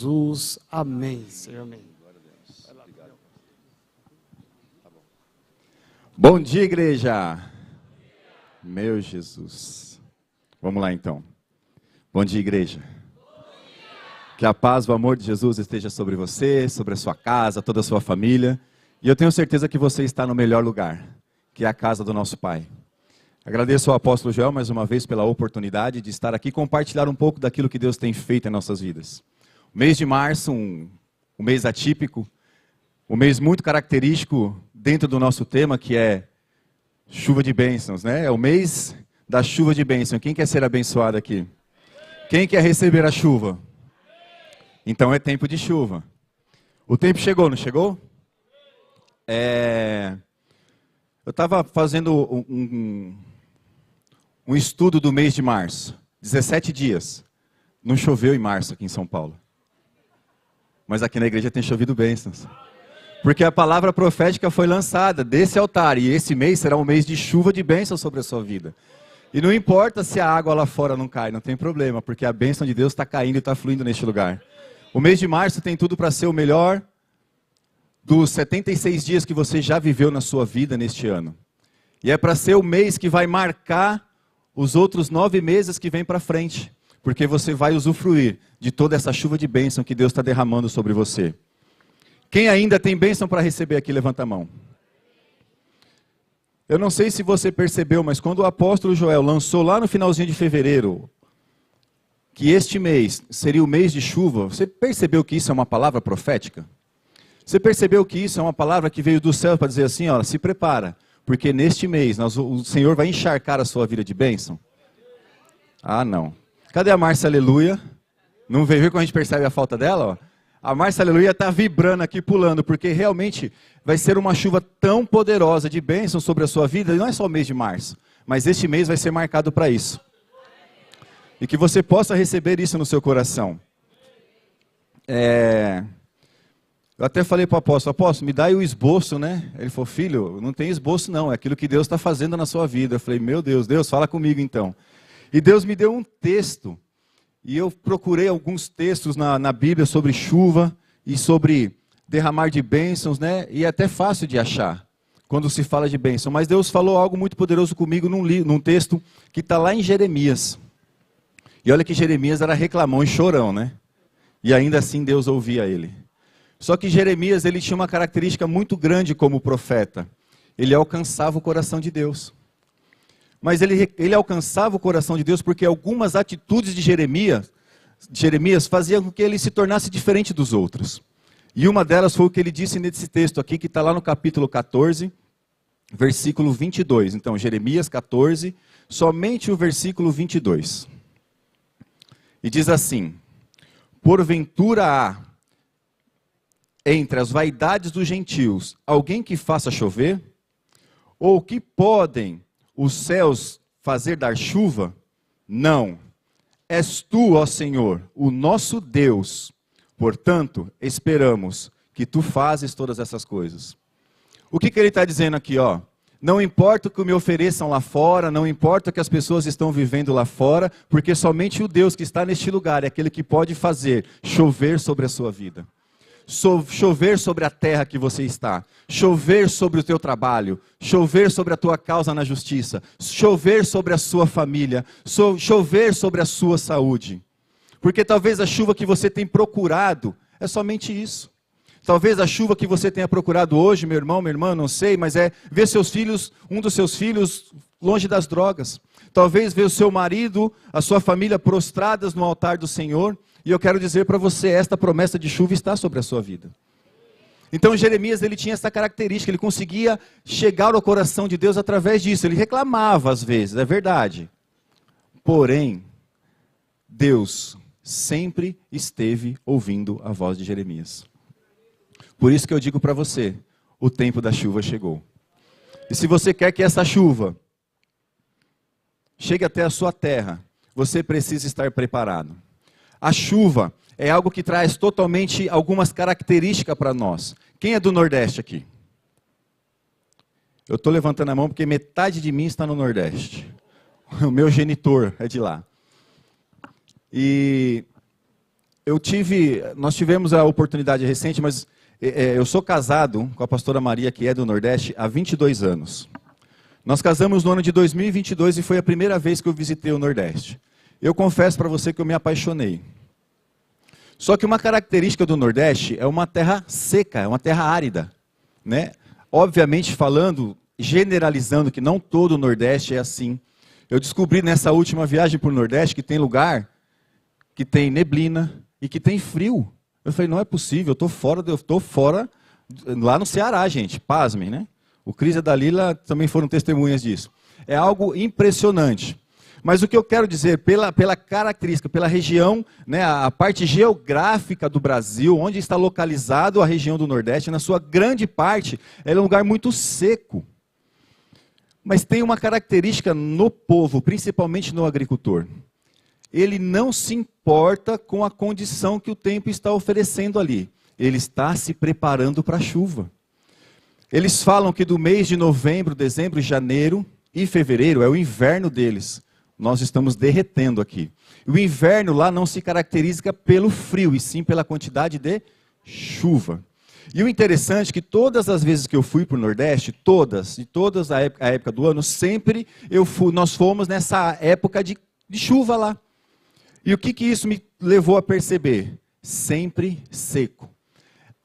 Jesus, amém, Senhor, amém. Bom dia, igreja. Meu Jesus. Vamos lá, então. Bom dia, igreja. Que a paz, o amor de Jesus esteja sobre você, sobre a sua casa, toda a sua família. E eu tenho certeza que você está no melhor lugar, que é a casa do nosso Pai. Agradeço ao apóstolo Joel mais uma vez pela oportunidade de estar aqui e compartilhar um pouco daquilo que Deus tem feito em nossas vidas. O mês de março, um mês atípico, um mês muito característico dentro do nosso tema, que é chuva de bênçãos, né? É o mês da chuva de bênção. Quem quer ser abençoado aqui? Quem quer receber a chuva? Então é tempo de chuva. O tempo chegou, não chegou? Eu estava fazendo um estudo do mês de março. 17 dias. Não choveu em março aqui em São Paulo. Mas aqui na igreja tem chovido bênçãos. Porque a palavra profética foi lançada desse altar. E esse mês será um mês de chuva de bênçãos sobre a sua vida. E não importa se a água lá fora não cai, não tem problema. Porque a bênção de Deus está caindo e está fluindo neste lugar. O mês de março tem tudo para ser o melhor dos 76 dias que você já viveu na sua vida neste ano. E é para ser o mês que vai marcar os outros 9 meses que vem para frente. Porque você vai usufruir de toda essa chuva de bênção que Deus está derramando sobre você. Quem ainda tem bênção para receber aqui, levanta a mão. Eu não sei se você percebeu, mas quando o apóstolo Joel lançou lá no finalzinho de fevereiro, que este mês seria o mês de chuva, você percebeu que isso é uma palavra profética? Você percebeu que isso é uma palavra que veio do céu para dizer assim, ó, se prepara, porque neste mês o Senhor vai encharcar a sua vida de bênção? Ah, não. Cadê a Márcia Aleluia? Não veio ver quando a gente percebe a falta dela? Ó? A Márcia Aleluia está vibrando aqui, pulando, porque realmente vai ser uma chuva tão poderosa de bênção sobre a sua vida, e não é só o mês de março, mas este mês vai ser marcado para isso. E que você possa receber isso no seu coração. Eu até falei para o apóstolo, me dá aí o esboço, né? Ele falou, filho, não tem esboço não, é aquilo que Deus está fazendo na sua vida. Eu falei, meu Deus, fala comigo então. E Deus me deu um texto, e eu procurei alguns textos na Bíblia sobre chuva e sobre derramar de bênçãos, né? E é até fácil de achar, quando se fala de bênção. Mas Deus falou algo muito poderoso comigo num texto que está lá em Jeremias. E olha que Jeremias era reclamão e chorão, né? E ainda assim Deus ouvia ele. Só que Jeremias, ele tinha uma característica muito grande como profeta. Ele alcançava o coração de Deus. Mas ele alcançava o coração de Deus porque algumas atitudes de Jeremias faziam com que ele se tornasse diferente dos outros. E uma delas foi o que ele disse nesse texto aqui, que está lá no capítulo 14, versículo 22. Então, Jeremias 14, somente o versículo 22. E diz assim, porventura há entre as vaidades dos gentios alguém que faça chover? Ou que podem os céus fazer dar chuva? Não. És tu, ó Senhor, o nosso Deus. Portanto, esperamos que tu fazes todas essas coisas. O que ele está dizendo aqui, ó? Não importa o que me ofereçam lá fora, não importa o que as pessoas estão vivendo lá fora, porque somente o Deus que está neste lugar é aquele que pode fazer chover sobre a sua vida. Chover sobre a terra que você está, chover sobre o teu trabalho, chover sobre a tua causa na justiça, chover sobre a sua família, chover sobre a sua saúde. Porque talvez a chuva que você tem procurado é somente isso. Talvez a chuva que você tenha procurado hoje, meu irmão, minha irmã, não sei, mas é ver seus filhos, um dos seus filhos longe das drogas. Talvez ver o seu marido, a sua família prostradas no altar do Senhor. E eu quero dizer para você, esta promessa de chuva está sobre a sua vida. Então Jeremias, ele tinha essa característica, ele conseguia chegar ao coração de Deus através disso. Ele reclamava às vezes, é verdade. Porém, Deus sempre esteve ouvindo a voz de Jeremias. Por isso que eu digo para você, o tempo da chuva chegou. E se você quer que essa chuva chegue até a sua terra, você precisa estar preparado. A chuva é algo que traz totalmente algumas características para nós. Quem é do Nordeste aqui? Eu estou levantando a mão porque metade de mim está no Nordeste. O meu genitor é de lá. E nós tivemos a oportunidade recente, mas eu sou casado com a pastora Maria, que é do Nordeste, há 22 anos. Nós casamos no ano de 2022 e foi a primeira vez que eu visitei o Nordeste. Eu confesso para você que eu me apaixonei. Só que uma característica do Nordeste é uma terra seca, é uma terra árida, né? Obviamente falando, generalizando que não todo o Nordeste é assim. Eu descobri nessa última viagem para o Nordeste que tem lugar que tem neblina e que tem frio. Eu falei, não é possível, eu estou fora, lá no Ceará, gente, pasmem, né? O Cris e a Dalila também foram testemunhas disso. É algo impressionante. Mas o que eu quero dizer, pela característica, pela região, né, a parte geográfica do Brasil, onde está localizado a região do Nordeste, na sua grande parte, ela é um lugar muito seco. Mas tem uma característica no povo, principalmente no agricultor. Ele não se importa com a condição que o tempo está oferecendo ali. Ele está se preparando para a chuva. Eles falam que do mês de novembro, dezembro, janeiro e fevereiro é o inverno deles. Nós estamos derretendo aqui. O inverno lá não se caracteriza pelo frio, e sim pela quantidade de chuva. E o interessante é que todas as vezes que eu fui para o Nordeste, todas a época do ano, sempre nós fomos nessa época de chuva lá. E o que isso me levou a perceber? Sempre seco.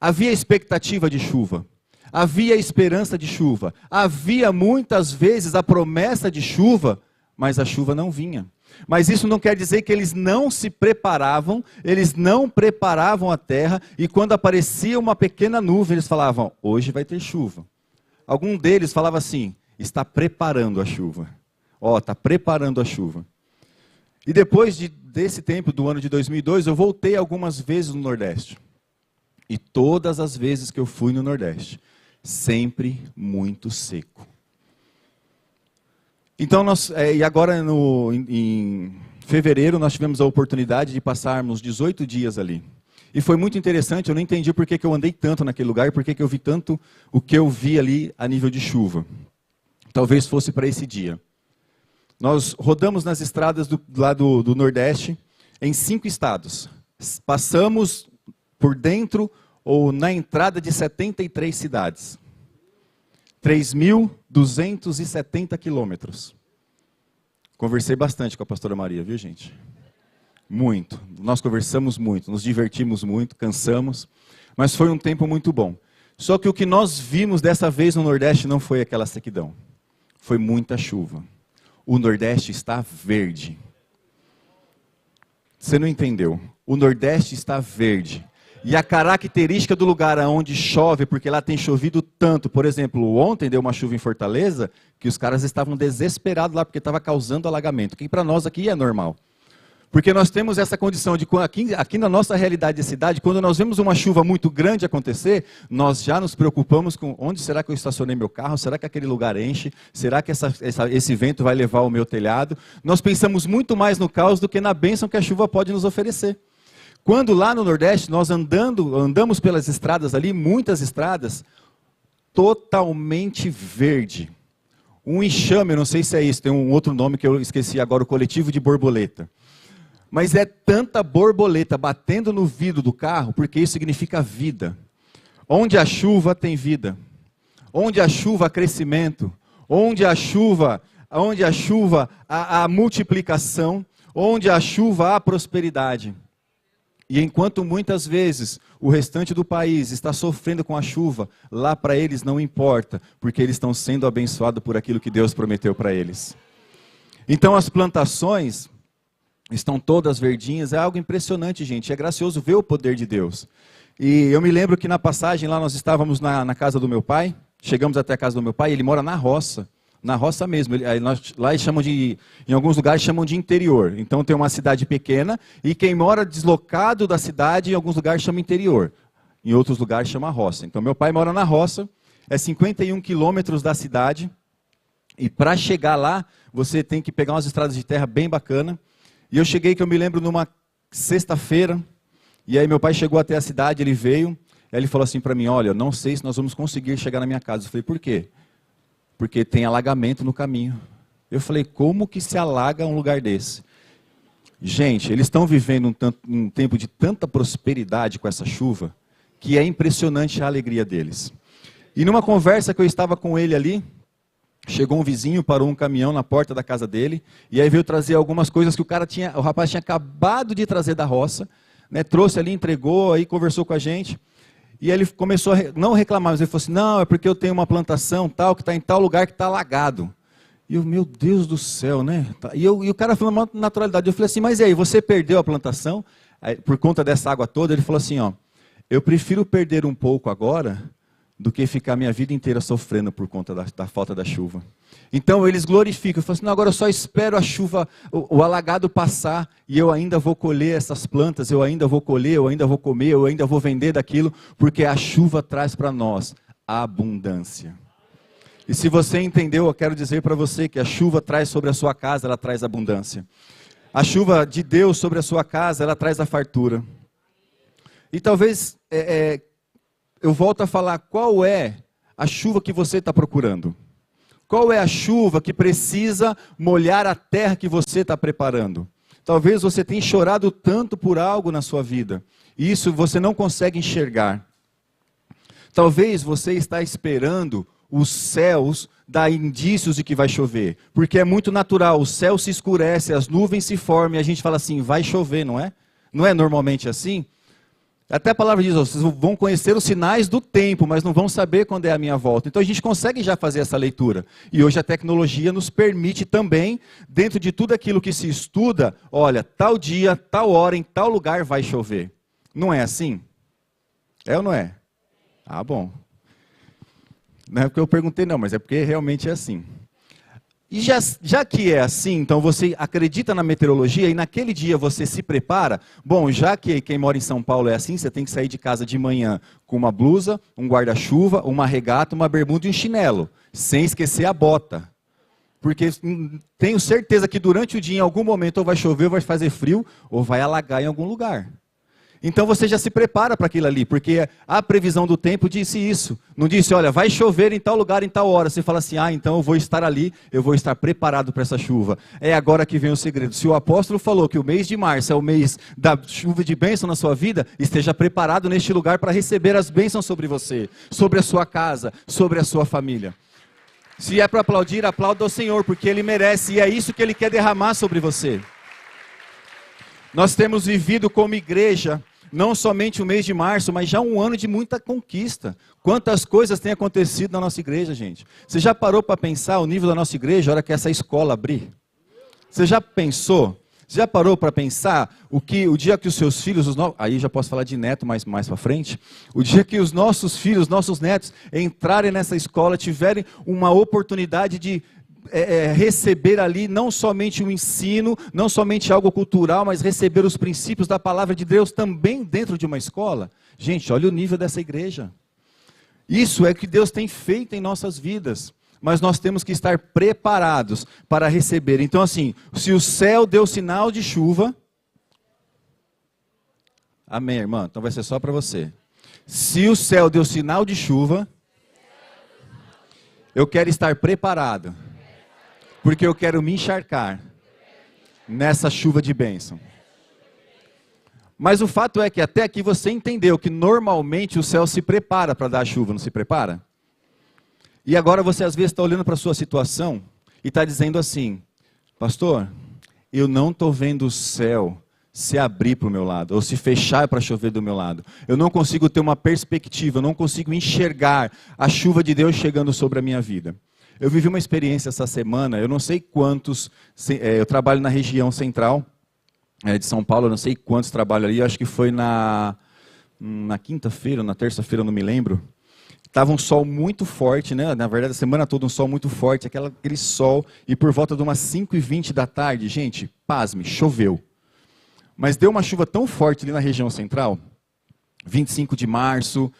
Havia expectativa de chuva. Havia esperança de chuva. Havia muitas vezes a promessa de chuva, mas a chuva não vinha. Mas isso não quer dizer que eles não se preparavam, eles não preparavam a terra, e quando aparecia uma pequena nuvem, eles falavam, hoje vai ter chuva. Algum deles falava assim, está preparando a chuva. Está preparando a chuva. E depois desse tempo, do ano de 2002, eu voltei algumas vezes no Nordeste. E todas as vezes que eu fui no Nordeste, sempre muito seco. Então, e agora em fevereiro, nós tivemos a oportunidade de passarmos 18 dias ali. E foi muito interessante, eu não entendi por que eu andei tanto naquele lugar, por que eu vi tanto o que eu vi ali a nível de chuva. Talvez fosse para esse dia. Nós rodamos nas estradas lá do Nordeste, em 5 estados. Passamos por dentro ou na entrada de 73 cidades. 3.270 quilômetros. Conversei bastante com a pastora Maria, viu, gente? Muito. Nós conversamos muito, nos divertimos muito, cansamos, mas foi um tempo muito bom. Só que o que nós vimos dessa vez no Nordeste não foi aquela sequidão. Foi muita chuva. O Nordeste está verde. Você não entendeu? O Nordeste está verde. E a característica do lugar onde chove, porque lá tem chovido tanto, por exemplo, ontem deu uma chuva em Fortaleza, que os caras estavam desesperados lá, porque estava causando alagamento, que para nós aqui é normal. Porque nós temos essa condição de, aqui na nossa realidade de cidade, quando nós vemos uma chuva muito grande acontecer, nós já nos preocupamos com onde será que eu estacionei meu carro, será que aquele lugar enche, será que esse vento vai levar o meu telhado? Nós pensamos muito mais no caos do que na bênção que a chuva pode nos oferecer. Quando lá no Nordeste, nós andamos pelas estradas ali, muitas estradas, totalmente verde. Um enxame, eu não sei se é isso, tem um outro nome que eu esqueci agora, o coletivo de borboleta. Mas é tanta borboleta batendo no vidro do carro, porque isso significa vida. Onde a chuva tem vida. Onde a chuva há crescimento. Onde a chuva há multiplicação. Onde a chuva há prosperidade. E enquanto muitas vezes o restante do país está sofrendo com a chuva, lá para eles não importa, porque eles estão sendo abençoados por aquilo que Deus prometeu para eles. Então as plantações estão todas verdinhas, é algo impressionante, gente, é gracioso ver o poder de Deus. E eu me lembro que na passagem lá nós estávamos na casa do meu pai, chegamos até a casa do meu pai, ele mora na roça mesmo, lá eles chamam em alguns lugares chamam de interior, então tem uma cidade pequena, e quem mora deslocado da cidade, em alguns lugares chama interior, em outros lugares chama roça. Então meu pai mora na roça, é 51 quilômetros da cidade, e para chegar lá, você tem que pegar umas estradas de terra bem bacana, e eu cheguei, que eu me lembro, numa sexta-feira, e aí meu pai chegou até a cidade, ele veio, aí ele falou assim para mim, olha, não sei se nós vamos conseguir chegar na minha casa. Eu falei, por quê? Porque tem alagamento no caminho. Eu falei, como que se alaga um lugar desse? Gente, eles estão vivendo um tempo de tanta prosperidade com essa chuva, que é impressionante a alegria deles. E numa conversa que eu estava com ele ali, chegou um vizinho, parou um caminhão na porta da casa dele, e aí veio trazer algumas coisas que o rapaz tinha acabado de trazer da roça, né, trouxe ali, entregou, aí conversou com a gente, e ele começou a não reclamar, mas ele falou assim, não, é porque eu tenho uma plantação tal, que está em tal lugar que está alagado. E eu, meu Deus do céu, né? E o cara falou uma naturalidade, eu falei assim, mas e aí, você perdeu a plantação? Aí, por conta dessa água toda, ele falou assim, ó, eu prefiro perder um pouco agora, do que ficar minha vida inteira sofrendo por conta da falta da chuva. Então eles glorificam, falam assim, não, agora eu só espero a chuva, o alagado passar, e eu ainda vou colher essas plantas, eu ainda vou colher, eu ainda vou comer, eu ainda vou vender daquilo, porque a chuva traz para nós a abundância. E se você entendeu, eu quero dizer para você que a chuva traz sobre a sua casa, ela traz abundância. A chuva de Deus sobre a sua casa, ela traz a fartura. E talvez eu volto a falar, qual é a chuva que você está procurando? Qual é a chuva que precisa molhar a terra que você está preparando? Talvez você tenha chorado tanto por algo na sua vida, e isso você não consegue enxergar. Talvez você está esperando os céus dar indícios de que vai chover, porque é muito natural, o céu se escurece, as nuvens se formam, e a gente fala assim, vai chover, não é? Não é normalmente assim? Até a palavra diz, vocês vão conhecer os sinais do tempo, mas não vão saber quando é a minha volta. Então a gente consegue já fazer essa leitura. E hoje a tecnologia nos permite também, dentro de tudo aquilo que se estuda, olha, tal dia, tal hora, em tal lugar vai chover. Não é assim? É ou não é? Ah, bom. Não é porque eu perguntei não, mas é porque realmente é assim. E já que é assim, então você acredita na meteorologia e naquele dia você se prepara. Bom, já que quem mora em São Paulo é assim, você tem que sair de casa de manhã com uma blusa, um guarda-chuva, uma regata, uma bermuda e um chinelo, sem esquecer a bota. Porque tenho certeza que durante o dia, em algum momento, ou vai chover, ou vai fazer frio, ou vai alagar em algum lugar. Então você já se prepara para aquilo ali, porque a previsão do tempo disse isso. Não disse, olha, vai chover em tal lugar, em tal hora. Você fala assim, então eu vou estar ali, eu vou estar preparado para essa chuva. É agora que vem o segredo. Se o apóstolo falou que o mês de março é o mês da chuva de bênção na sua vida, esteja preparado neste lugar para receber as bênçãos sobre você, sobre a sua casa, sobre a sua família. Se é para aplaudir, aplauda ao Senhor, porque Ele merece, e é isso que Ele quer derramar sobre você. Nós temos vivido como igreja, não somente o mês de março, mas já um ano de muita conquista. Quantas coisas têm acontecido na nossa igreja, gente? Você já parou para pensar o nível da nossa igreja, a hora que essa escola abrir? Você já pensou? Você já parou para pensar o dia que os seus filhos, aí já posso falar de neto mais para frente, o dia que os nossos filhos, nossos netos entrarem nessa escola, tiverem uma oportunidade de receber ali não somente um ensino, não somente algo cultural, mas receber os princípios da palavra de Deus também dentro de uma escola. Gente, olha o nível dessa igreja. Isso é o que Deus tem feito em nossas vidas, mas nós temos que estar preparados para receber. Então assim, se o céu deu sinal de chuva, amém, irmã? Então vai ser só para você. Se o céu deu sinal de chuva, eu quero estar preparado, porque eu quero me encharcar nessa chuva de bênção. Mas o fato é que até aqui você entendeu que normalmente o céu se prepara para dar a chuva, não se prepara? E agora você às vezes está olhando para a sua situação e está dizendo assim, pastor, eu não estou vendo o céu se abrir para o meu lado, ou se fechar para chover do meu lado. Eu não consigo ter uma perspectiva, eu não consigo enxergar a chuva de Deus chegando sobre a minha vida. Eu vivi uma experiência essa semana, eu não sei quantos, eu trabalho na região central de São Paulo, eu não sei quantos trabalham ali, acho que foi na quinta-feira, na terça-feira, não me lembro. Estava um sol muito forte, né? Na verdade a semana toda um sol muito forte, aquele sol, e por volta de umas 5h20 da tarde, gente, pasme, choveu. Mas deu uma chuva tão forte ali na região central, 25 de março,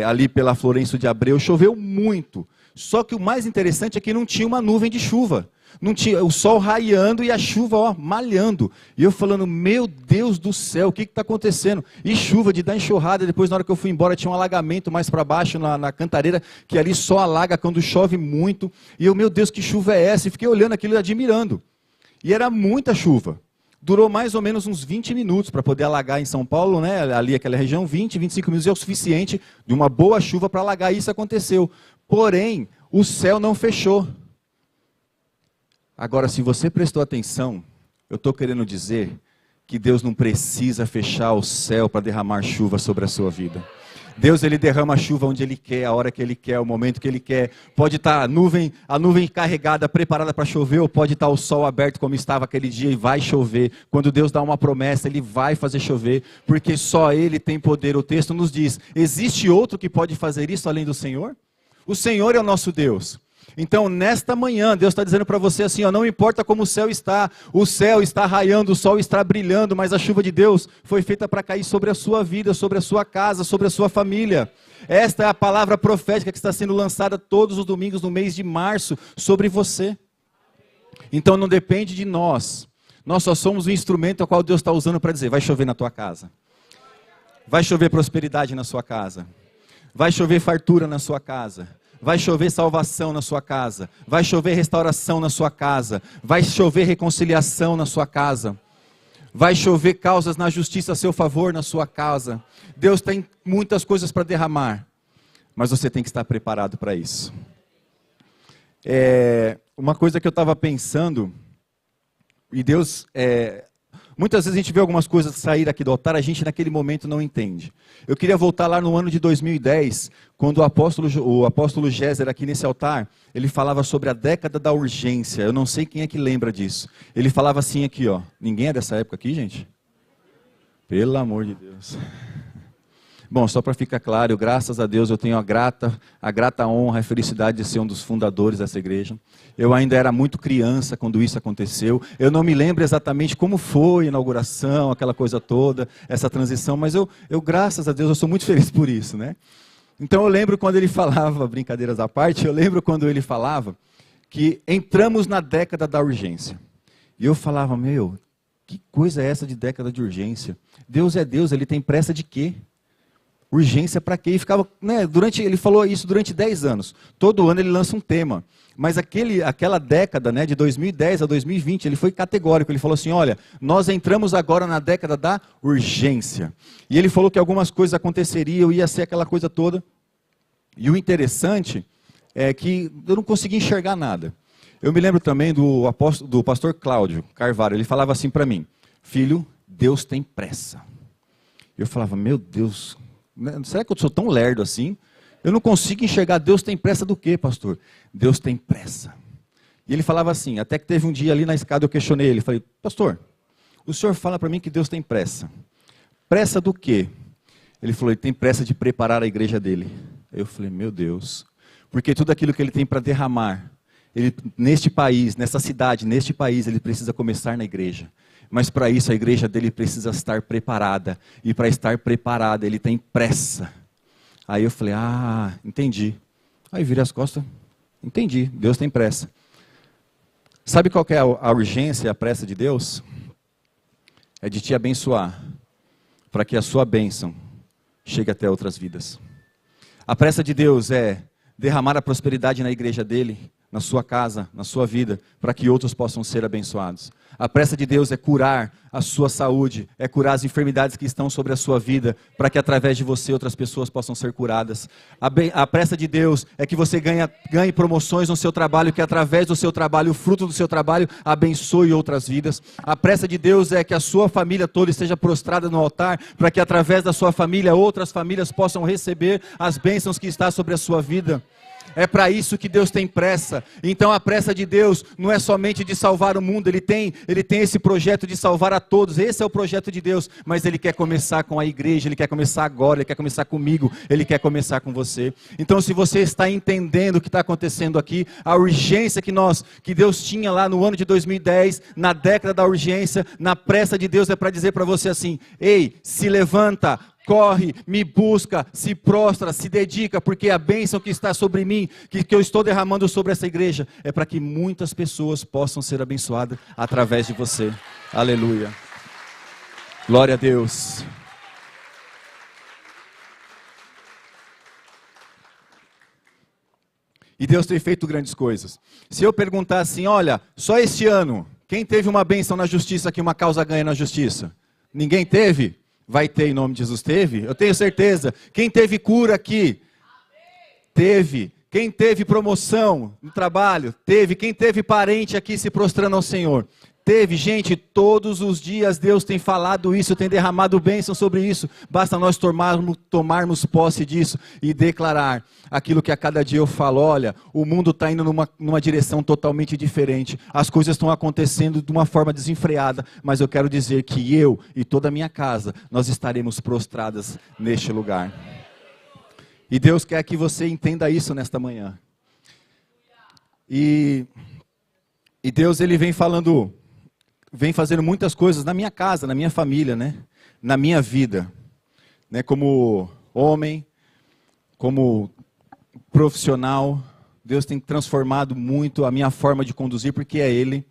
ali pela Florencio de Abreu, choveu muito. Só que o mais interessante é que não tinha uma nuvem de chuva. Não tinha o sol raiando e a chuva malhando. E eu falando, meu Deus do céu, o que está acontecendo? E chuva de dar enxurrada, depois na hora que eu fui embora tinha um alagamento mais para baixo na Cantareira, que ali só alaga quando chove muito. E eu, meu Deus, que chuva é essa? E fiquei olhando aquilo e admirando. E era muita chuva. Durou mais ou menos uns 20 minutos para poder alagar em São Paulo, né? Ali aquela região, 20, 25 minutos é o suficiente de uma boa chuva para alagar. Isso aconteceu. Porém, o céu não fechou. Agora, se você prestou atenção, eu estou querendo dizer que Deus não precisa fechar o céu para derramar chuva sobre a sua vida. Deus, ele derrama a chuva onde ele quer, a hora que ele quer, o momento que ele quer. Pode estar a nuvem carregada, preparada para chover, ou pode estar o sol aberto como estava aquele dia e vai chover. Quando Deus dá uma promessa, ele vai fazer chover, porque só ele tem poder. O texto nos diz, existe outro que pode fazer isso além do Senhor? O Senhor é o nosso Deus. Então, nesta manhã, Deus está dizendo para você assim, ó, não importa como o céu está raiando, o sol está brilhando, mas a chuva de Deus foi feita para cair sobre a sua vida, sobre a sua casa, sobre a sua família. Esta é a palavra profética que está sendo lançada todos os domingos no mês de março sobre você. Então, não depende de nós. Nós só somos o instrumento ao qual Deus está usando para dizer, vai chover na tua casa. Vai chover prosperidade na sua casa. Vai chover fartura na sua casa. Vai chover salvação na sua casa. Vai chover restauração na sua casa. Vai chover reconciliação na sua casa. Vai chover causas na justiça a seu favor na sua casa. Deus tem muitas coisas para derramar. Mas você tem que estar preparado para isso. Uma coisa que eu estava pensando, e Deus... Muitas vezes a gente vê algumas coisas sair aqui do altar, a gente naquele momento não entende. Eu queria voltar lá no ano de 2010, quando o apóstolo Géser aqui nesse altar, ele falava sobre a década da urgência. Eu não sei quem é que lembra disso. Ele falava assim aqui, ó. Ninguém é dessa época aqui, gente? Pelo amor de Deus. Bom, só para ficar claro, graças a Deus eu tenho a grata honra e a felicidade de ser um dos fundadores dessa igreja. Eu ainda era muito criança quando isso aconteceu. Eu não me lembro exatamente como foi a inauguração, aquela coisa toda, essa transição, mas eu graças a Deus, eu sou muito feliz por isso, né? Então eu lembro quando ele falava, brincadeiras à parte, eu lembro quando ele falava que entramos na década da urgência. E eu falava, que coisa é essa de década de urgência? Deus é Deus, ele tem pressa de quê? Urgência para quê? E ficava, né, ele falou isso durante 10 anos. Todo ano ele lança um tema. Mas aquela década, né, de 2010 a 2020, ele foi categórico. Ele falou assim, olha, nós entramos agora na década da urgência. E ele falou que algumas coisas aconteceriam, ia ser aquela coisa toda. E o interessante é que eu não consegui enxergar nada. Eu me lembro também do pastor Cláudio Carvalho. Ele falava assim para mim, filho, Deus tem pressa. Eu falava, meu Deus... Será que eu sou tão lerdo assim? Eu não consigo enxergar. Deus tem pressa do quê, pastor? Deus tem pressa. E ele falava assim, até que teve um dia ali na escada eu questionei ele. Falei, pastor, o senhor fala para mim que Deus tem pressa. Pressa do quê? Ele falou, ele tem pressa de preparar a igreja dele. Eu falei, meu Deus. Porque tudo aquilo que ele tem para derramar, neste país, nessa cidade, neste país, ele precisa começar na igreja. Mas para isso a igreja dele precisa estar preparada. E para estar preparada ele tem pressa. Aí eu falei, entendi. Aí virei as costas, entendi, Deus tem pressa. Sabe qual que é a urgência e a pressa de Deus? É de te abençoar. Para que a sua bênção chegue até outras vidas. A pressa de Deus é derramar a prosperidade na igreja dele, na sua casa, na sua vida, para que outros possam ser abençoados. A pressa de Deus é curar a sua saúde, é curar as enfermidades que estão sobre a sua vida, para que através de você outras pessoas possam ser curadas. A pressa de Deus é que você ganhe promoções no seu trabalho, que através do seu trabalho, o fruto do seu trabalho, abençoe outras vidas. A pressa de Deus é que a sua família toda esteja prostrada no altar, para que através da sua família, outras famílias possam receber as bênçãos que estão sobre a sua vida. É para isso que Deus tem pressa. Então a pressa de Deus não é somente de salvar o mundo. Ele tem esse projeto de salvar a todos. Esse é o projeto de Deus. Mas Ele quer começar com a igreja. Ele quer começar agora. Ele quer começar comigo. Ele quer começar com você. Então se você está entendendo o que está acontecendo aqui, a urgência que Deus tinha lá no ano de 2010, na década da urgência, na pressa de Deus, é para dizer para você assim, ei, se levanta, corre, me busca, se prostra, se dedica, porque a bênção que está sobre mim, que eu estou derramando sobre essa igreja, é para que muitas pessoas possam ser abençoadas através de você. Aleluia. Glória a Deus. E Deus tem feito grandes coisas. Se eu perguntar assim, olha, só este ano, Quem teve uma bênção na justiça aqui, uma causa ganha na justiça? Ninguém teve? Vai ter em nome de Jesus, teve? Eu tenho certeza. Quem teve cura aqui? Teve. Quem teve promoção no trabalho? Teve. Quem teve parente aqui se prostrando ao Senhor? Teve. Gente, todos os dias Deus tem falado isso, tem derramado bênção sobre isso. Basta nós tomarmos posse disso e declarar aquilo que a cada dia eu falo. Olha, o mundo está indo numa direção totalmente diferente. As coisas estão acontecendo de uma forma desenfreada. Mas eu quero dizer que eu e toda a minha casa, nós estaremos prostradas neste lugar. E Deus quer que você entenda isso nesta manhã. E Deus, Ele vem fazendo muitas coisas na minha casa, na minha família, né? Na minha vida. Né? Como homem, como profissional, Deus tem transformado muito a minha forma de conduzir, porque é Ele.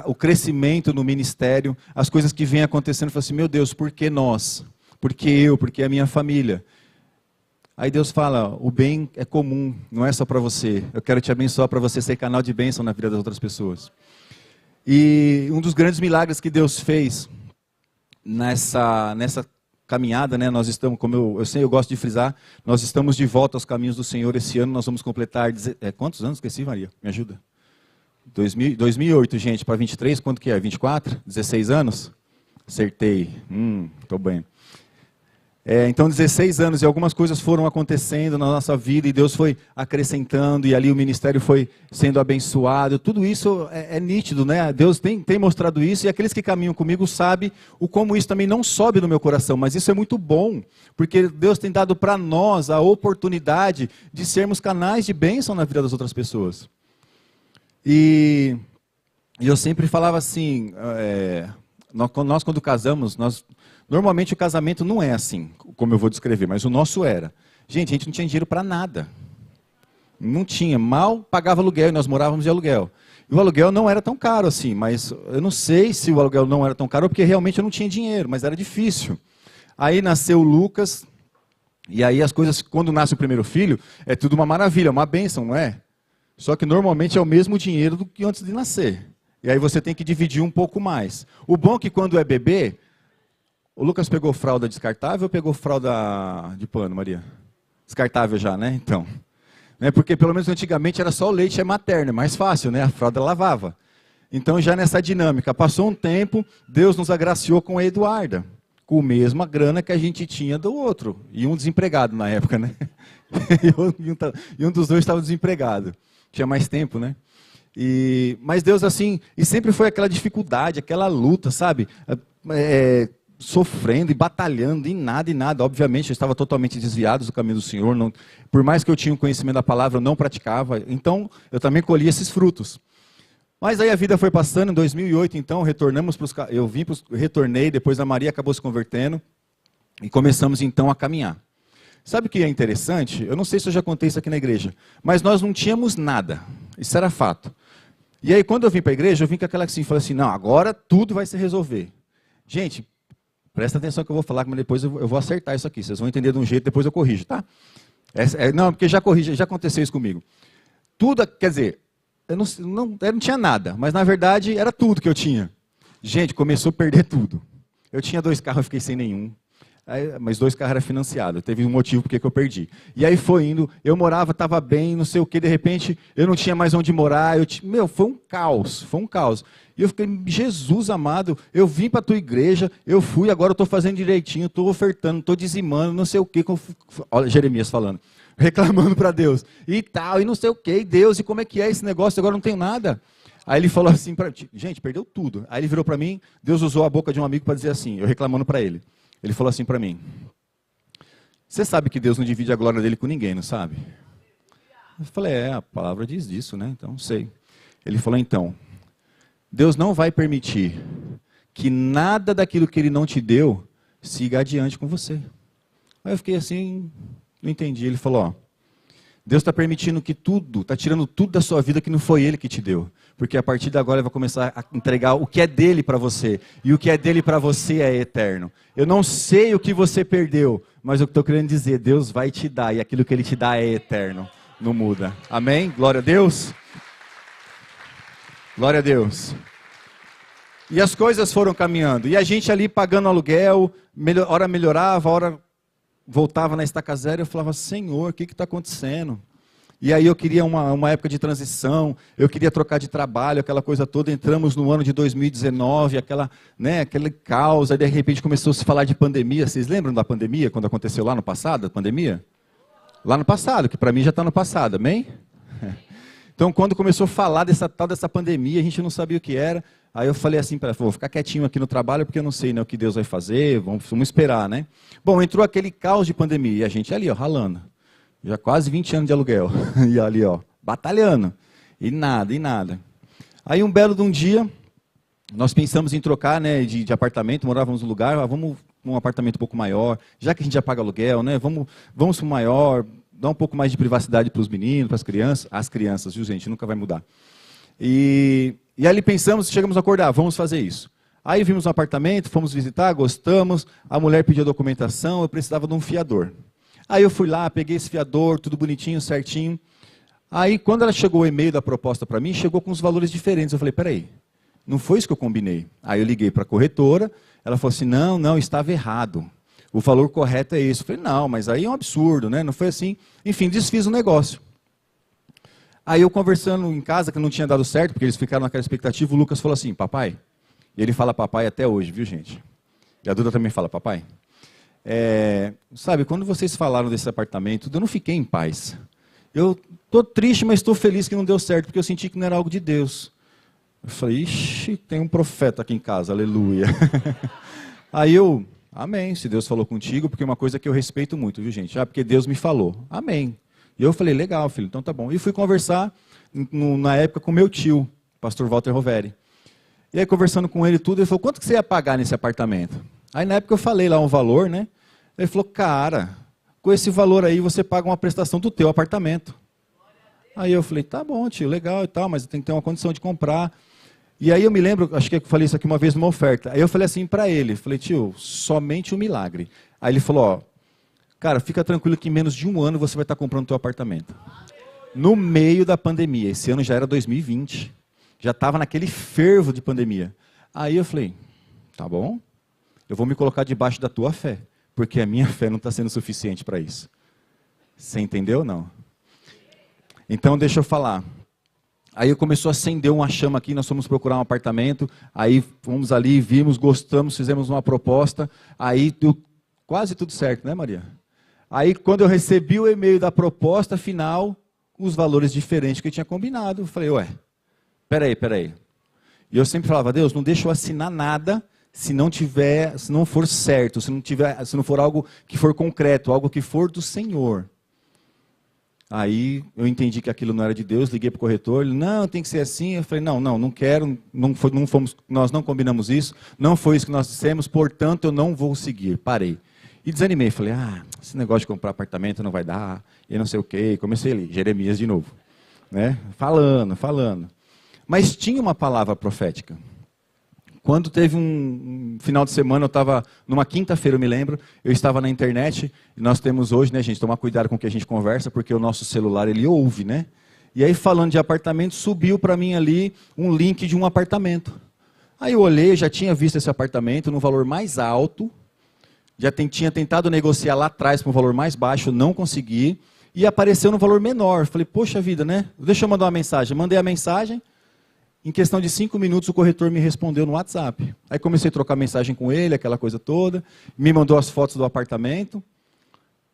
O crescimento no ministério, as coisas que vêm acontecendo, eu falo assim, meu Deus, por que nós? Por que eu? Por que a minha família? Aí Deus fala, o bem é comum, não é só para você. Eu quero te abençoar para você ser canal de bênção na vida das outras pessoas. E um dos grandes milagres que Deus fez nessa caminhada, né, nós estamos, como eu gosto de frisar, nós estamos de volta aos caminhos do Senhor. Esse ano nós vamos completar, quantos anos? Esqueci, Maria, me ajuda. 2008, gente, para 23, quanto que é? 24? 16 anos? Acertei, estou bem. Então 16 anos e algumas coisas foram acontecendo na nossa vida e Deus foi acrescentando e ali o ministério foi sendo abençoado. Tudo isso é nítido, né? Deus tem mostrado isso e aqueles que caminham comigo sabem o como isso também não sobe no meu coração, mas isso é muito bom, porque Deus tem dado para nós a oportunidade de sermos canais de bênção na vida das outras pessoas. E eu sempre falava assim, nós quando casamos, normalmente o casamento não é assim, como eu vou descrever, mas o nosso era. Gente, a gente não tinha dinheiro para nada. Não tinha, mal pagava aluguel e nós morávamos de aluguel. E o aluguel não era tão caro assim, mas eu não sei se o aluguel não era tão caro, porque realmente eu não tinha dinheiro, mas era difícil. Aí nasceu o Lucas, e aí as coisas, quando nasce o primeiro filho, é tudo uma maravilha, uma bênção, não é? Só que normalmente é o mesmo dinheiro do que antes de nascer. E aí você tem que dividir um pouco mais. O bom é que quando é bebê, o Lucas pegou fralda descartável ou pegou fralda de pano, Maria? Descartável já, né? Então. Porque pelo menos antigamente era só o leite materno, é mais fácil, né? A fralda lavava. Então já nessa dinâmica, passou um tempo, Deus nos agraciou com a Eduarda, com a mesma grana que a gente tinha do outro. E um desempregado na época, né? E um dos dois estava desempregado. Tinha mais tempo, né? Mas Deus assim, e sempre foi aquela dificuldade, aquela luta, sabe? Sofrendo e batalhando em nada. Obviamente, eu estava totalmente desviado do caminho do Senhor. Não, por mais que eu tinha um conhecimento da palavra, eu não praticava. Então, eu também colhi esses frutos. Mas aí a vida foi passando. Em 2008, então, retornei. Depois a Maria acabou se convertendo. E começamos, então, a caminhar. Sabe o que é interessante? Eu não sei se eu já contei isso aqui na igreja. Mas nós não tínhamos nada. Isso era fato. E aí, quando eu vim para a igreja, eu vim com aquela assim, falei assim, não, agora tudo vai se resolver. Gente, presta atenção que eu vou falar, mas depois eu vou acertar isso aqui. Vocês vão entender de um jeito, depois eu corrijo, tá? Não, porque já aconteceu isso comigo. Tudo, quer dizer, eu não tinha nada, mas na verdade era tudo que eu tinha. Gente, começou a perder tudo. Eu tinha 2 carros, eu fiquei sem nenhum. Mas 2 carros eram financiados, teve um motivo porque eu perdi. E aí foi indo, eu morava, estava bem, não sei o que, de repente eu não tinha mais onde morar, foi um caos. E eu fiquei, Jesus amado, eu vim para a tua igreja, eu fui, agora eu estou fazendo direitinho, estou ofertando, estou dizimando, não sei o que, olha Jeremias falando, reclamando para Deus, e tal, e não sei o que, e Deus, e como é que é esse negócio, agora não tenho nada. Aí ele falou assim, gente, perdeu tudo. Aí ele virou para mim, Deus usou a boca de um amigo para dizer assim, eu reclamando para ele. Ele falou assim para mim, você sabe que Deus não divide a glória dele com ninguém, não sabe? Eu falei, a palavra diz isso, né? Então, sei. Ele falou, então, Deus não vai permitir que nada daquilo que Ele não te deu siga adiante com você. Aí eu fiquei assim, não entendi. Ele falou, Deus está permitindo que tudo, está tirando tudo da sua vida que não foi Ele que te deu. Porque a partir de agora Ele vai começar a entregar o que é dele para você. E o que é dele para você é eterno. Eu não sei o que você perdeu, mas o que estou querendo dizer, Deus vai te dar. E aquilo que Ele te dá é eterno, não muda. Amém? Glória a Deus. Glória a Deus. E as coisas foram caminhando. E a gente ali pagando aluguel, hora melhorava, hora voltava na estaca zero. Eu falava, Senhor, o que está acontecendo? E aí eu queria uma época de transição, eu queria trocar de trabalho, aquela coisa toda. Entramos no ano de 2019, aquele caos. Aí de repente começou a se falar de pandemia. Vocês lembram da pandemia, quando aconteceu lá no passado, a pandemia? Lá no passado, que para mim já está no passado, amém? Então quando começou a falar dessa pandemia, a gente não sabia o que era. Aí eu falei assim para ela, vou ficar quietinho aqui no trabalho, porque eu não sei, né, o que Deus vai fazer, vamos esperar, né? Bom, entrou aquele caos de pandemia, e a gente ali, ó, ralando. Já quase 20 anos de aluguel, e ali, ó, batalhando, e nada. Aí um belo de um dia, nós pensamos em trocar, né, de apartamento, morávamos no lugar, vamos num apartamento um pouco maior, já que a gente já paga aluguel, né, vamos para um maior, dar um pouco mais de privacidade para os meninos, para as crianças, viu, gente, nunca vai mudar. E ali pensamos, chegamos a acordar, vamos fazer isso. Aí vimos um apartamento, fomos visitar, gostamos, a mulher pediu a documentação, eu precisava de um fiador. Aí eu fui lá, peguei esse fiador, tudo bonitinho, certinho. Aí quando ela chegou o e-mail da proposta para mim, chegou com os valores diferentes. Eu falei, peraí, não foi isso que eu combinei. Aí eu liguei para a corretora, ela falou assim, não, estava errado. O valor correto é esse. Eu falei, não, mas aí é um absurdo, né? Não foi assim. Enfim, desfiz o negócio. Aí eu conversando em casa, que não tinha dado certo, porque eles ficaram naquela expectativa, o Lucas falou assim, papai, e ele fala papai até hoje, viu gente? E a Duda também fala papai. Sabe, quando vocês falaram desse apartamento, eu não fiquei em paz. Eu estou triste, mas estou feliz que não deu certo, porque eu senti que não era algo de Deus. Eu falei, ixi, tem um profeta aqui em casa, aleluia. Aí eu, amém, se Deus falou contigo, porque é uma coisa que eu respeito muito, viu gente? Porque Deus me falou, amém. E eu falei, legal, filho, então tá bom. E fui conversar, na época, com meu tio, pastor Walter Roveri. E aí, conversando com ele tudo, ele falou, quanto que você ia pagar nesse apartamento? Aí, na época, eu falei lá um valor, né? Ele falou, cara, com esse valor aí, você paga uma prestação do teu apartamento. Aí eu falei, tá bom, tio, legal e tal, mas tem que ter uma condição de comprar. E aí eu me lembro, acho que eu falei isso aqui uma vez numa oferta. Aí eu falei assim para ele, falei, tio, somente um milagre. Aí ele falou, ó, cara, fica tranquilo que em menos de um ano você vai estar comprando o teu apartamento. No meio da pandemia, esse ano já era 2020, já estava naquele fervo de pandemia. Aí eu falei, tá bom, eu vou me colocar debaixo da tua fé, porque a minha fé não está sendo suficiente para isso. Você entendeu ou não? Então deixa eu falar. Aí começou a acender uma chama aqui, nós fomos procurar um apartamento, aí fomos ali, vimos, gostamos, fizemos uma proposta, aí deu quase tudo certo, né Maria? Aí, quando eu recebi o e-mail da proposta final, os valores diferentes que eu tinha combinado, eu falei, ué, peraí. E eu sempre falava, Deus, não deixa eu assinar nada se não for certo, se não for algo que for concreto, algo que for do Senhor. Aí eu entendi que aquilo não era de Deus, liguei para o corretor, ele, não, tem que ser assim. Eu falei, não quero, nós não combinamos isso, não foi isso que nós dissemos, portanto eu não vou seguir, parei. E desanimei, falei, esse negócio de comprar apartamento não vai dar, e não sei o quê. Comecei ali, Jeremias de novo, né? Falando. Mas tinha uma palavra profética. Quando teve um final de semana, eu estava, numa quinta-feira eu me lembro, eu estava na internet, e nós temos hoje, né gente, tomar cuidado com o que a gente conversa, porque o nosso celular, ele ouve, né? E aí falando de apartamento, subiu para mim ali um link de um apartamento. Aí eu olhei, já tinha visto esse apartamento no valor mais alto, tinha tentado negociar lá atrás para um valor mais baixo, não consegui, e apareceu no valor menor. Falei, poxa vida, né? Deixa eu mandar uma mensagem. Mandei a mensagem, em questão de 5 minutos o corretor me respondeu no WhatsApp. Aí comecei a trocar mensagem com ele, aquela coisa toda, me mandou as fotos do apartamento,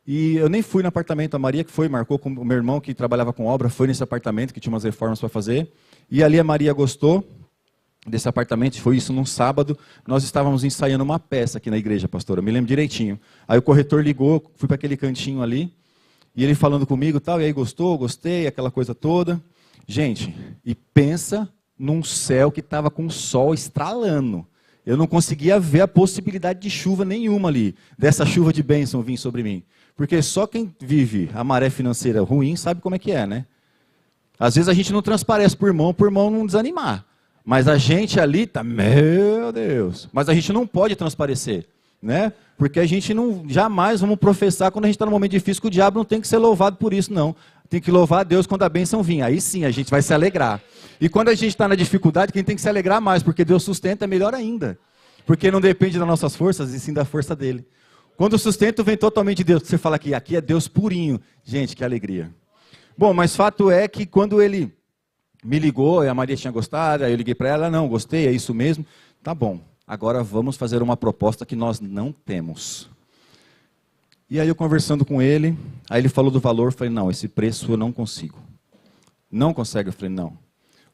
e eu nem fui no apartamento, a Maria que foi, marcou com o meu irmão que trabalhava com obra, foi nesse apartamento, que tinha umas reformas para fazer, e ali a Maria gostou desse apartamento, foi isso num sábado, nós estávamos ensaiando uma peça aqui na igreja, pastora, eu me lembro direitinho. Aí o corretor ligou, fui para aquele cantinho ali, e ele falando comigo, tal, e aí gostei, aquela coisa toda. Gente, e pensa num céu que estava com o sol estralando. Eu não conseguia ver a possibilidade de chuva nenhuma ali, dessa chuva de bênção vir sobre mim. Porque só quem vive a maré financeira ruim sabe como é que é, né? Às vezes a gente não transparece por irmão não desanimar. Mas a gente ali está, meu Deus, mas a gente não pode transparecer, né? Porque a gente não, jamais vamos professar quando a gente está num momento difícil que o diabo não tem que ser louvado por isso, não. tem que louvar a Deus quando a bênção vir. Aí sim, a gente vai se alegrar. E quando a gente está na dificuldade, quem tem que se alegrar mais, porque Deus sustenta, é melhor ainda. Porque não depende das nossas forças, e sim da força dele. Quando o sustento vem totalmente de Deus, você fala que aqui é Deus purinho. Gente, que alegria. Bom, mas fato é que quando ele me ligou, a Maria tinha gostado, aí eu liguei para ela, não, gostei, é isso mesmo. Tá bom, agora vamos fazer uma proposta que nós não temos. E aí eu conversando com ele, aí ele falou do valor, eu falei, não, esse preço eu não consigo. Não consegue? Eu falei, não.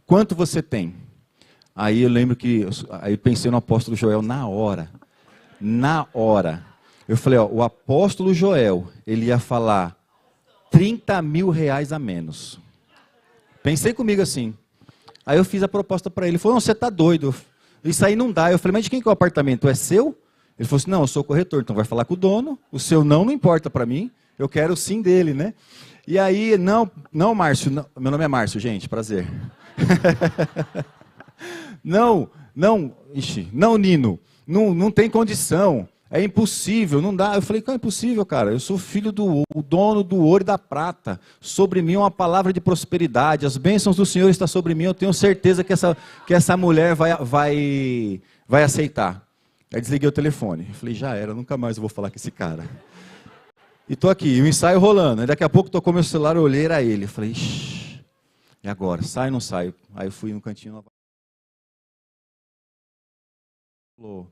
Quanto você tem? Aí eu lembro que, aí eu pensei no apóstolo Joel na hora. Na hora. Eu falei, ó, o apóstolo Joel, ele ia falar 30 mil reais a menos. Pensei comigo assim. Aí eu fiz a proposta para ele. Ele falou, não, você está doido. Isso aí não dá. Eu falei, mas de quem que é o apartamento? É seu? Ele falou assim, não, eu sou corretor, então vai falar com o dono. O seu não importa para mim. Eu quero o sim dele, né? E aí, não, Márcio. Não, meu nome é Márcio, gente, prazer. Não, Nino. Não tem condição. É impossível, não dá. Eu falei, que é impossível, cara. Eu sou filho do dono do ouro e da prata. Sobre mim é uma palavra de prosperidade. As bênçãos do Senhor estão sobre mim. Eu tenho certeza que essa mulher vai aceitar. Aí desliguei o telefone. Eu falei, já era, nunca mais eu vou falar com esse cara. E tô aqui, o ensaio rolando. Aí daqui a pouco tocou meu celular, eu olhei, era ele. Eu falei, ixi, e agora? Sai ou não sai? Aí eu fui no cantinho. Falou,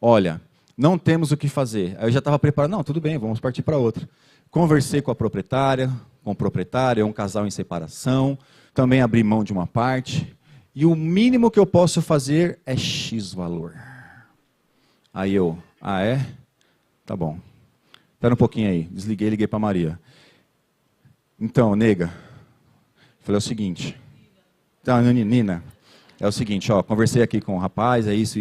olha, não temos o que fazer. Aí eu já estava preparado, não, tudo bem, vamos partir para outra. Conversei com a proprietária, é um casal em separação, também abri mão de uma parte, e o mínimo que eu posso fazer é X valor. Aí eu, é? Tá bom. Espera um pouquinho aí, desliguei e liguei para Maria. Então, nega, falei o seguinte, então, Nina, é o seguinte, ó, conversei aqui com o rapaz, é isso,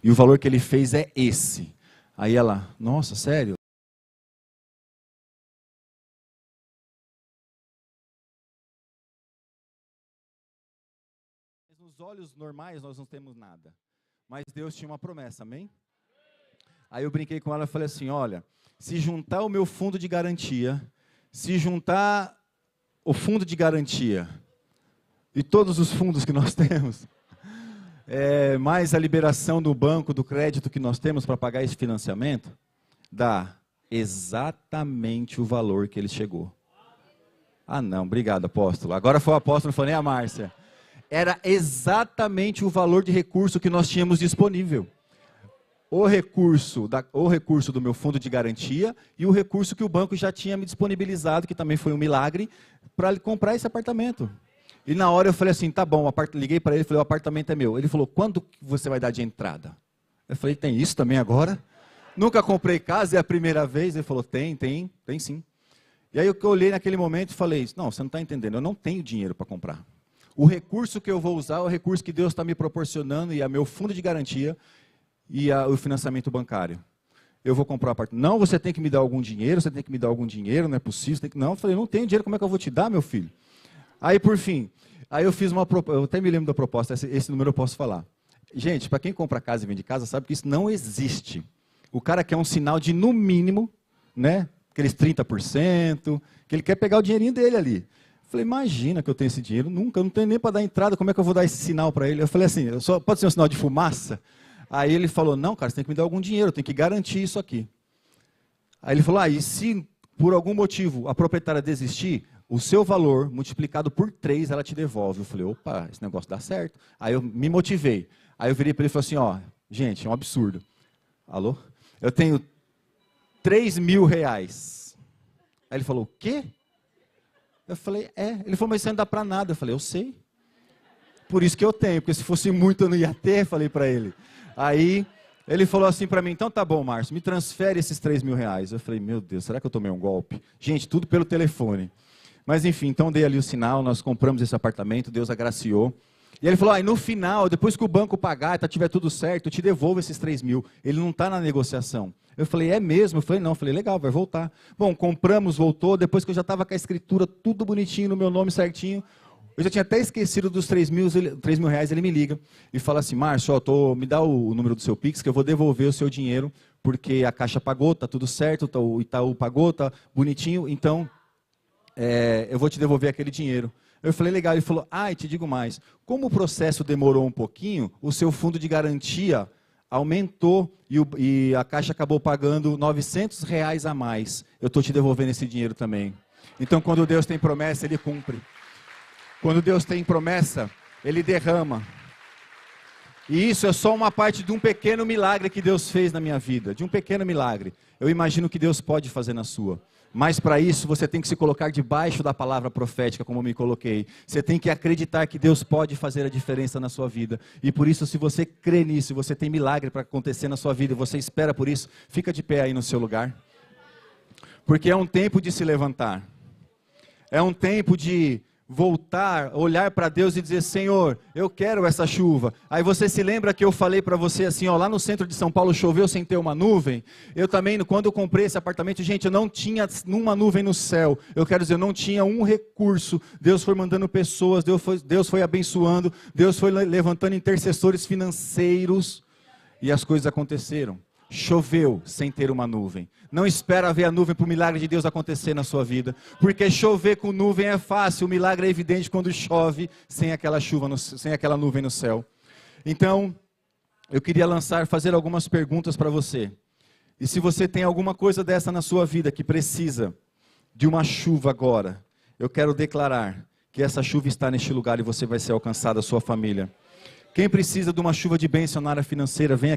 e o valor que ele fez é esse. Aí ela, nossa, sério? Nos olhos normais nós não temos nada, mas Deus tinha uma promessa, amém? Aí eu brinquei com ela e falei assim, olha, se juntar o meu fundo de garantia, se juntar o fundo de garantia e todos os fundos que nós temos, mais a liberação do banco, do crédito que nós temos para pagar esse financiamento, dá exatamente o valor que ele chegou. Ah não, obrigado apóstolo. Agora foi o apóstolo, não foi nem a Márcia. Era exatamente o valor de recurso que nós tínhamos disponível. O recurso do meu fundo de garantia e o recurso que o banco já tinha me disponibilizado, que também foi um milagre, para comprar esse apartamento. E na hora eu falei assim, tá bom, liguei para ele e falei, o apartamento é meu. Ele falou, quando você vai dar de entrada? Eu falei, tem isso também agora? Nunca comprei casa, é a primeira vez. Ele falou, tem sim. E aí eu olhei naquele momento e falei, não, você não está entendendo, eu não tenho dinheiro para comprar. O recurso que eu vou usar é o recurso que Deus está me proporcionando e é meu fundo de garantia e o financiamento bancário. Eu vou comprar um apartamento. Não, você tem que me dar algum dinheiro, não é possível. Não, eu falei, não tenho dinheiro, como é que eu vou te dar, meu filho? Aí, por fim, eu fiz uma proposta, eu até me lembro da proposta, esse número eu posso falar. Gente, para quem compra casa e vende casa, sabe que isso não existe. O cara quer um sinal de, no mínimo, né, aqueles 30%, que ele quer pegar o dinheirinho dele ali. Eu falei, imagina que eu tenho esse dinheiro, nunca, eu não tenho nem para dar entrada, como é que eu vou dar esse sinal para ele? Eu falei assim, pode ser um sinal de fumaça? Aí ele falou, não, cara, você tem que me dar algum dinheiro, eu tenho que garantir isso aqui. Aí ele falou, e se por algum motivo a proprietária desistir, o seu valor multiplicado por 3 ela te devolve. Eu falei, opa, esse negócio dá certo. Aí eu me motivei. Aí eu virei para ele e falei assim, gente, é um absurdo. Alô? Eu tenho 3 mil reais. Aí ele falou, o quê? Eu falei, Ele falou, mas isso não dá para nada. Eu falei, eu sei. Por isso que eu tenho, porque se fosse muito eu não ia ter, falei para ele. Aí ele falou assim para mim, então tá bom, Márcio, me transfere esses 3 mil reais. Eu falei, meu Deus, será que eu tomei um golpe? Gente, tudo pelo telefone. Mas enfim, então dei ali o sinal, nós compramos esse apartamento, Deus agraciou. E ele falou, no final, depois que o banco pagar, tiver tudo certo, eu te devolvo esses 3 mil. Ele não está na negociação. Eu falei, é mesmo? Eu falei, não. Eu falei, legal, vai voltar. Bom, compramos, voltou, depois que eu já estava com a escritura tudo bonitinho, no meu nome certinho, eu já tinha até esquecido dos 3 mil reais, ele me liga e fala assim, Márcio, me dá o número do seu Pix, que eu vou devolver o seu dinheiro, porque a Caixa pagou, tá tudo certo, o Itaú pagou, tá bonitinho, então eu vou te devolver aquele dinheiro. Eu falei, legal. Ele falou, e te digo mais, como o processo demorou um pouquinho, o seu fundo de garantia aumentou e a Caixa acabou pagando R$900 a mais. Eu estou te devolvendo esse dinheiro também. Então, quando Deus tem promessa, Ele cumpre. Quando Deus tem promessa, Ele derrama. E isso é só uma parte de um pequeno milagre que Deus fez na minha vida. De um pequeno milagre. Eu imagino que Deus pode fazer na sua. Mas para isso você tem que se colocar debaixo da palavra profética, como eu me coloquei. Você tem que acreditar que Deus pode fazer a diferença na sua vida. E por isso, se você crê nisso, você tem milagre para acontecer na sua vida, e você espera por isso, fica de pé aí no seu lugar. Porque é um tempo de se levantar. É um tempo de voltar, olhar para Deus e dizer, Senhor, eu quero essa chuva. Aí você se lembra que eu falei para você assim, lá no centro de São Paulo choveu sem ter uma nuvem? Eu também, quando eu comprei esse apartamento, gente, eu não tinha uma nuvem no céu. Eu quero dizer, eu não tinha um recurso. Deus foi mandando pessoas, Deus foi abençoando, Deus foi levantando intercessores financeiros e as coisas aconteceram. Choveu sem ter uma nuvem. Não espera ver a nuvem para o milagre de Deus acontecer na sua vida. Porque chover com nuvem é fácil. O milagre é evidente quando chove sem aquela sem aquela nuvem no céu. Então, eu queria fazer algumas perguntas para você. E se você tem alguma coisa dessa na sua vida que precisa de uma chuva agora, eu quero declarar que essa chuva está neste lugar e você vai ser alcançado, a sua família. Quem precisa de uma chuva de bênção na área financeira, vem aqui.